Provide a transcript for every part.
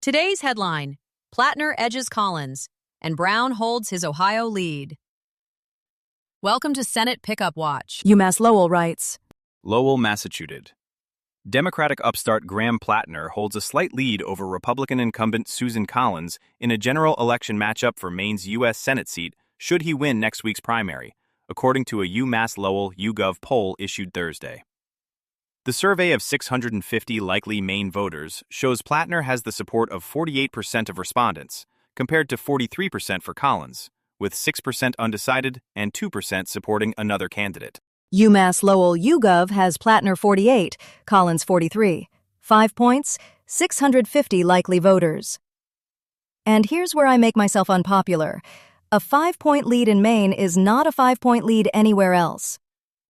Today's headline: Platner edges Collins, and Brown holds his Ohio lead. Welcome to Senate Pickup Watch. UMass Lowell writes, Lowell, Massachusetts. Democratic upstart Graham Platner holds a slight lead over Republican incumbent Susan Collins in a general election matchup for Maine's U.S. Senate seat should he win next week's primary, according to a UMass Lowell YouGov poll issued Thursday. The survey of 650 likely Maine voters shows Platner has the support of 48% of respondents, compared to 43% for Collins, with 6% undecided and 2% supporting another candidate. UMass Lowell YouGov has Platner 48, Collins 43. 5 points, 650 likely voters. And here's where I make myself unpopular. A 5-point lead in Maine is not a 5-point lead anywhere else.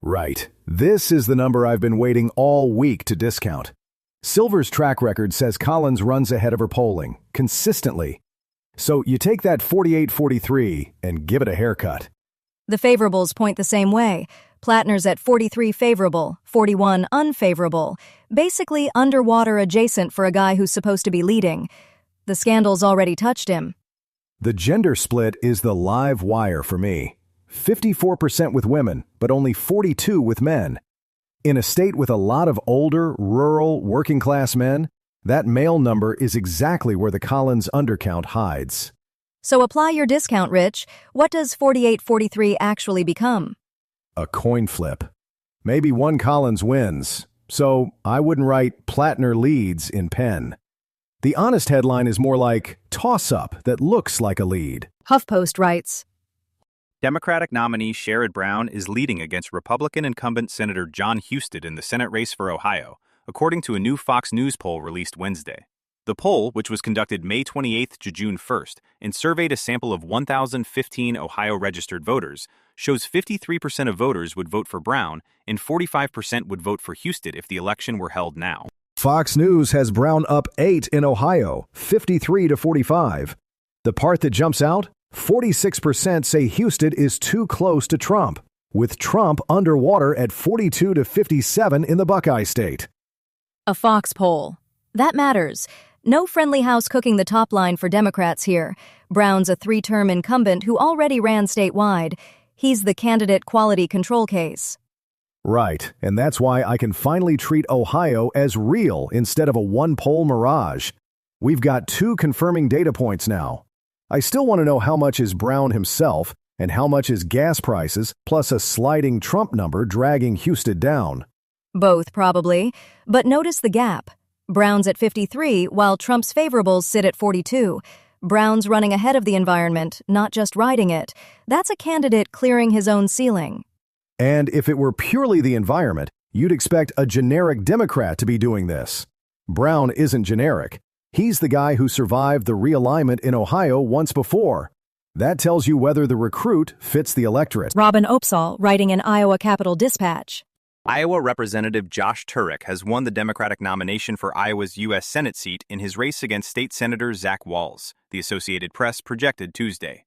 Right. This is the number I've been waiting all week to discount. Silver's track record says Collins runs ahead of her polling, consistently. So you take that 48-43 and give it a haircut. The favorables point the same way. Platner's at 43 favorable, 41 unfavorable, basically underwater adjacent for a guy who's supposed to be leading. The scandal's already touched him. The gender split is the live wire for me. 54% with women, but only 42% with men. In a state with a lot of older, rural, working-class men, that male number is exactly where the Collins undercount hides. So apply your discount, Rich. What does 48-43 actually become? A coin flip. Maybe one Collins wins, so I wouldn't write Platner leads in pen. The honest headline is more like toss-up that looks like a lead. HuffPost writes, Democratic nominee Sherrod Brown is leading against Republican incumbent Senator John Husted in the Senate race for Ohio, according to a new Fox News poll released Wednesday. The poll, which was conducted May 28th to June 1st and surveyed a sample of 1,015 Ohio-registered voters, shows 53% of voters would vote for Brown and 45% would vote for Husted if the election were held now. Fox News has Brown up 8 in Ohio, 53-45. The part that jumps out? 46% say Husted is too close to Trump, with Trump underwater at 42-57 in the Buckeye State. A Fox poll. That matters. No friendly house cooking the top line for Democrats here. Brown's a 3-term incumbent who already ran statewide. He's the candidate quality control case. Right, and that's why I can finally treat Ohio as real instead of a one-poll mirage. We've got 2 confirming data points now. I still want to know how much is Brown himself and how much is gas prices, plus a sliding Trump number dragging Husted down. Both, probably. But notice the gap. Brown's at 53, while Trump's favorables sit at 42. Brown's running ahead of the environment, not just riding it. That's a candidate clearing his own ceiling. And if it were purely the environment, you'd expect a generic Democrat to be doing this. Brown isn't generic. He's the guy who survived the realignment in Ohio once before. That tells you whether the recruit fits the electorate. Robin Opsahl, writing in Iowa Capital Dispatch. Iowa Representative Josh Turek has won the Democratic nomination for Iowa's U.S. Senate seat in his race against State Senator Zach Wahls, the Associated Press projected Tuesday.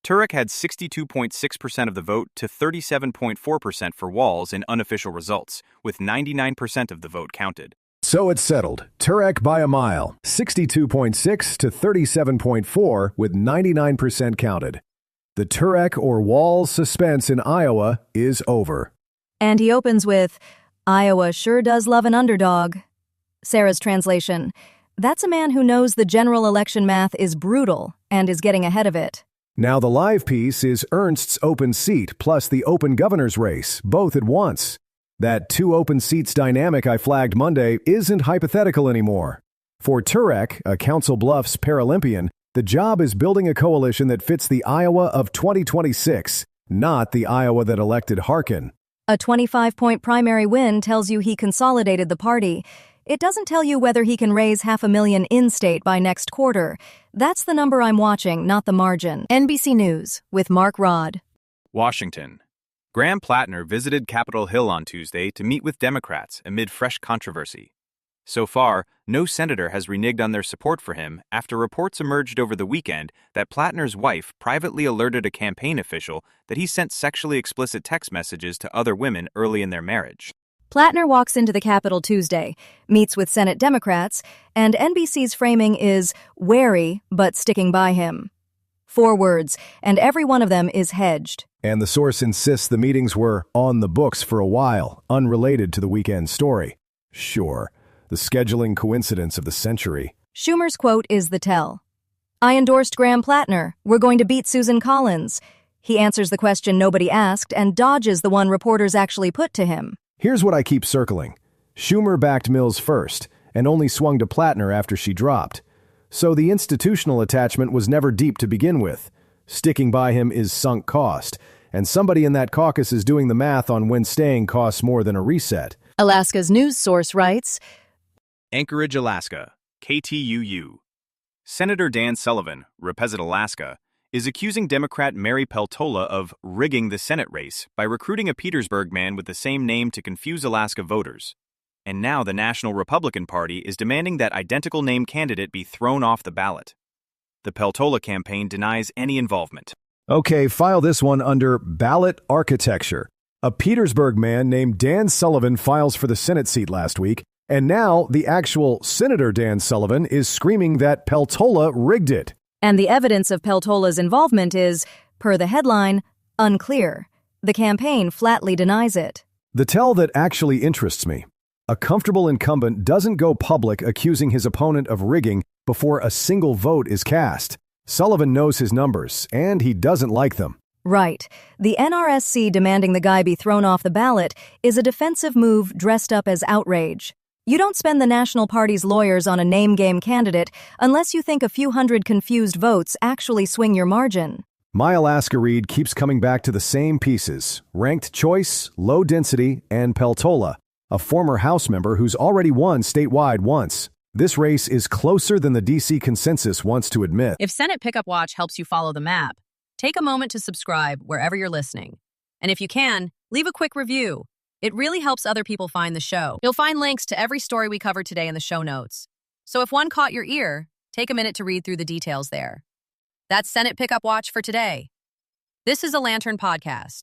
Turek had 62.6% of the vote to 37.4% for Wahls in unofficial results, with 99% of the vote counted. So it's settled. Turek by a mile, 62.6 to 37.4 with 99% counted. The Turek or Wahls suspense in Iowa is over. And he opens with, Iowa sure does love an underdog. Sarah's translation, that's a man who knows the general election math is brutal and is getting ahead of it. Now the live piece is Ernst's open seat plus the open governor's race, both at once. That 2 open seats dynamic I flagged Monday isn't hypothetical anymore. For Turek, a Council Bluffs Paralympian, the job is building a coalition that fits the Iowa of 2026, not the Iowa that elected Harkin. A 25-point primary win tells you he consolidated the party. It doesn't tell you whether he can raise $500,000 in-state by next quarter. That's the number I'm watching, not the margin. NBC News with Mark Rod. Washington. Graham Platner visited Capitol Hill on Tuesday to meet with Democrats amid fresh controversy. So far, no senator has reneged on their support for him after reports emerged over the weekend that Platner's wife privately alerted a campaign official that he sent sexually explicit text messages to other women early in their marriage. Platner walks into the Capitol Tuesday, meets with Senate Democrats, and NBC's framing is wary but sticking by him. 4 words, and every one of them is hedged. And the source insists the meetings were on the books for a while, unrelated to the weekend story. Sure, the scheduling coincidence of the century. Schumer's quote is the tell. "I endorsed Graham Platner. We're going to beat Susan Collins." He answers the question nobody asked and dodges the one reporters actually put to him. Here's what I keep circling. Schumer backed Mills first, and only swung to Platner after she dropped. So the institutional attachment was never deep to begin with. Sticking by him is sunk cost, and somebody in that caucus is doing the math on when staying costs more than a reset. Alaska's news source writes, Anchorage, Alaska, KTUU. Senator Dan Sullivan, Repezit, Alaska, is accusing Democrat Mary Peltola of rigging the Senate race by recruiting a Petersburg man with the same name to confuse Alaska voters. And now the National Republican Party is demanding that identical name candidate be thrown off the ballot. The Peltola campaign denies any involvement. Okay, file this one under ballot architecture. A Petersburg man named Dan Sullivan files for the Senate seat last week, and now the actual Senator Dan Sullivan is screaming that Peltola rigged it. And the evidence of Peltola's involvement is, per the headline, unclear. The campaign flatly denies it. The tell that actually interests me. A comfortable incumbent doesn't go public accusing his opponent of rigging before a single vote is cast. Sullivan knows his numbers, and he doesn't like them. Right. The NRSC demanding the guy be thrown off the ballot is a defensive move dressed up as outrage. You don't spend the National Party's lawyers on a name-game candidate unless you think a few hundred confused votes actually swing your margin. My Alaska read keeps coming back to the same pieces: ranked choice, low density, and Peltola, a former House member who's already won statewide once. This race is closer than the D.C. consensus wants to admit. If Senate Pickup Watch helps you follow the map, take a moment to subscribe wherever you're listening. And if you can, leave a quick review. It really helps other people find the show. You'll find links to every story we covered today in the show notes. So if one caught your ear, take a minute to read through the details there. That's Senate Pickup Watch for today. This is a Lantern podcast.